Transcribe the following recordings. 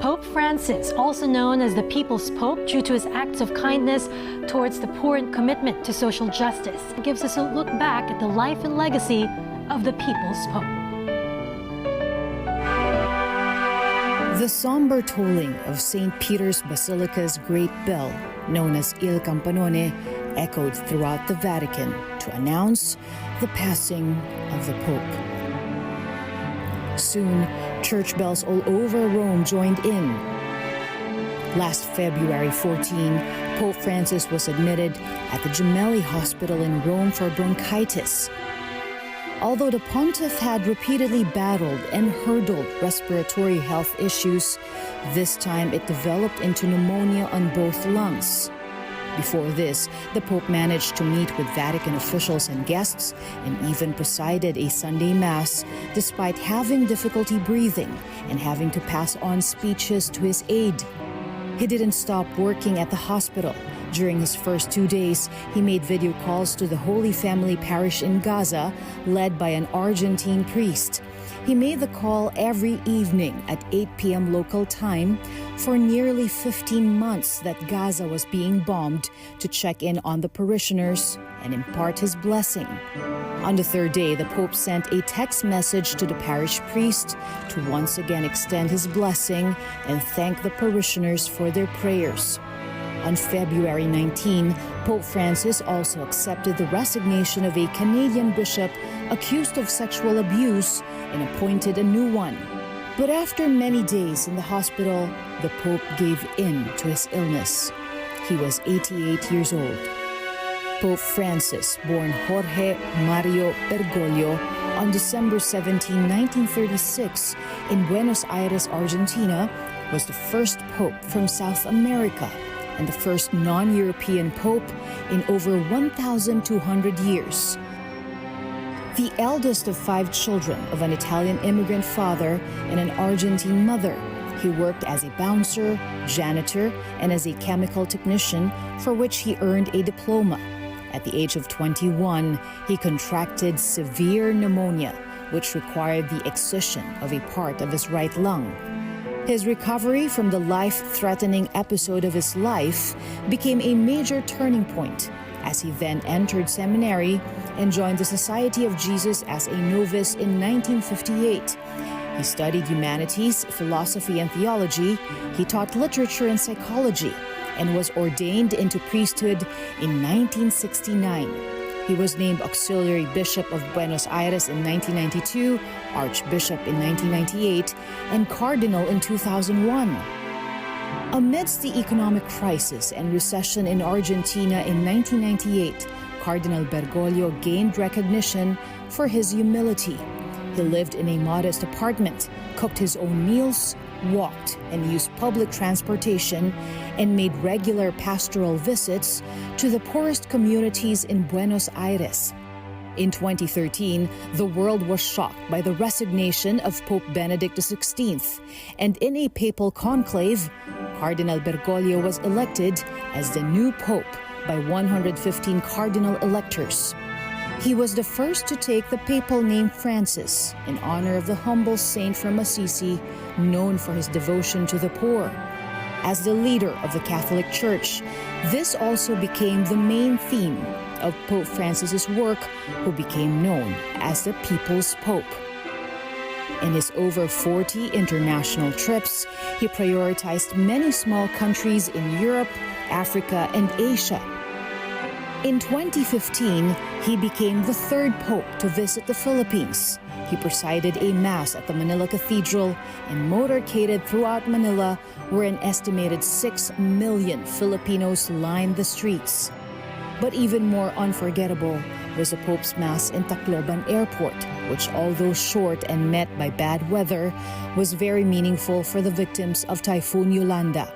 Pope Francis, also known as the People's Pope due to his acts of kindness towards the poor and commitment to social justice, gives us a look back at the life and legacy of the People's Pope. The somber tolling of St. Peter's Basilica's great bell, known as Il Campanone, echoed throughout the Vatican to announce the passing of the Pope. Soon, church bells all over Rome joined in. Last February 14, Pope Francis was admitted at the Gemelli Hospital in Rome for bronchitis. Although the pontiff had repeatedly battled and hurdled respiratory health issues, this time it developed into pneumonia on both lungs. Before this, the Pope managed to meet with Vatican officials and guests and even presided a Sunday Mass despite having difficulty breathing and having to pass on speeches to his aide. He didn't stop working at the hospital. During his first 2 days, he made video calls to the Holy Family Parish in Gaza, led by an Argentine priest. He made the call every evening at 8 p.m. local time for nearly 15 months that Gaza was being bombed to check in on the parishioners and impart his blessing. On the third day, the Pope sent a text message to the parish priest to once again extend his blessing and thank the parishioners for their prayers. On February 19, Pope Francis also accepted the resignation of a Canadian bishop accused of sexual abuse and appointed a new one. But after many days in the hospital, the Pope gave in to his illness. He was 88 years old. Pope Francis, born Jorge Mario Bergoglio on December 17, 1936, in Buenos Aires, Argentina, was the first pope from South America and the first non-European pope in over 1,200 years. The eldest of 5 children of an Italian immigrant father and an Argentine mother, he worked as a bouncer, janitor, and as a chemical technician, for which he earned a diploma. At the age of 21, he contracted severe pneumonia, which required the excision of a part of his right lung. His recovery from the life-threatening episode of his life became a major turning point as he then entered seminary and joined the Society of Jesus as a novice in 1958. He studied humanities, philosophy, and theology. He taught literature and psychology and was ordained into priesthood in 1969. He was named Auxiliary Bishop of Buenos Aires in 1992, Archbishop in 1998, and Cardinal in 2001. Amidst the economic crisis and recession in Argentina in 1998, Cardinal Bergoglio gained recognition for his humility. He lived in a modest apartment, cooked his own meals, walked and used public transportation, and made regular pastoral visits to the poorest communities in Buenos Aires. In 2013, the world was shocked by the resignation of Pope Benedict XVI, and in a papal conclave, Cardinal Bergoglio was elected as the new pope by 115 cardinal electors. He was the first to take the papal name Francis in honor of the humble saint from Assisi, known for his devotion to the poor. As the leader of the Catholic Church, this also became the main theme of Pope Francis's work, who became known as the People's Pope. In his over 40 international trips, he prioritized many small countries in Europe, Africa, and Asia. In 2015, he became the 3rd pope to visit the Philippines. He presided a mass at the Manila Cathedral and motorcaded throughout Manila, where an estimated 6 million Filipinos lined the streets. But even more unforgettable was the Pope's Mass in Tacloban Airport, which, although short and met by bad weather, was very meaningful for the victims of Typhoon Yolanda.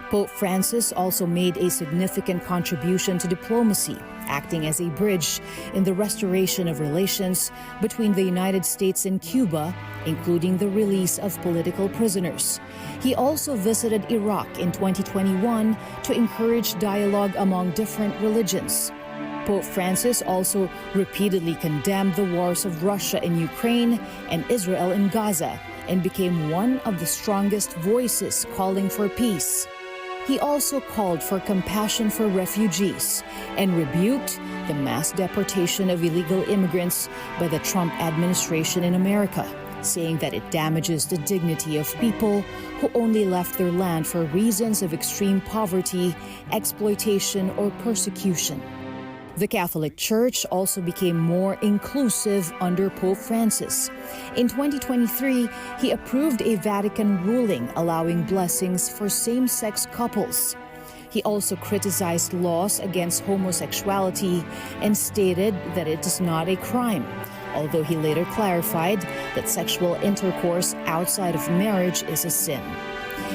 Pope Francis also made a significant contribution to diplomacy, acting as a bridge in the restoration of relations between the United States and Cuba, including the release of political prisoners. He also visited Iraq in 2021 to encourage dialogue among different religions. Pope Francis also repeatedly condemned the wars of Russia in Ukraine and Israel in Gaza, and became one of the strongest voices calling for peace. He also called for compassion for refugees and rebuked the mass deportation of illegal immigrants by the Trump administration in America, saying that it damages the dignity of people who only left their land for reasons of extreme poverty, exploitation, or persecution. The Catholic Church also became more inclusive under Pope Francis. In 2023, he approved a Vatican ruling allowing blessings for same-sex couples. He also criticized laws against homosexuality and stated that it is not a crime, although he later clarified that sexual intercourse outside of marriage is a sin.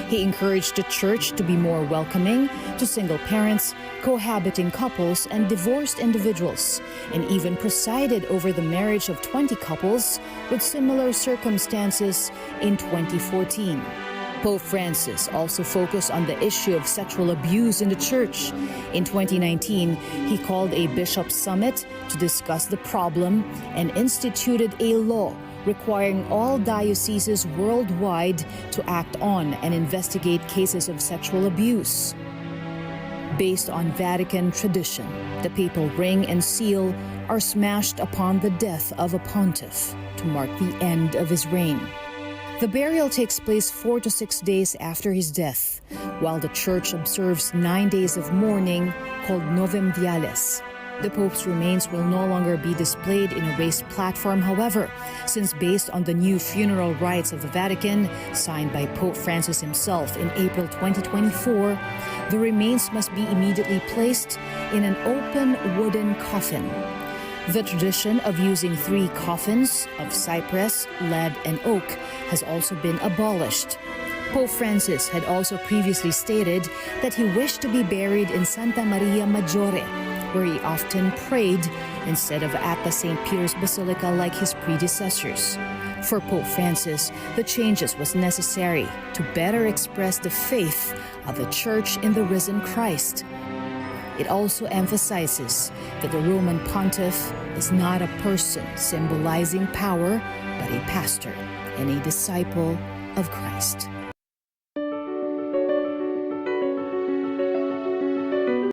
He encouraged the church to be more welcoming to single parents, cohabiting couples, and divorced individuals, and even presided over the marriage of 20 couples with similar circumstances in 2014. Pope Francis also focused on the issue of sexual abuse in the church. In 2019, he called a bishops' summit to discuss the problem and instituted a law requiring all dioceses worldwide to act on and investigate cases of sexual abuse. Based on Vatican tradition, the papal ring and seal are smashed upon the death of a pontiff to mark the end of his reign. The burial takes place 4 to 6 days after his death, while the church observes 9 days of mourning called Novem Diales. The Pope's remains will no longer be displayed in a raised platform, however, since based on the new funeral rites of the Vatican, signed by Pope Francis himself in April 2024, the remains must be immediately placed in an open wooden coffin. The tradition of using 3 coffins of cypress, lead, and oak has also been abolished. Pope Francis had also previously stated that he wished to be buried in Santa Maria Maggiore, where he often prayed instead of at the St. Peter's Basilica like his predecessors. For Pope Francis, the changes was necessary to better express the faith of the Church in the risen Christ. It also emphasizes that the Roman pontiff is not a person symbolizing power, but a pastor and a disciple of Christ.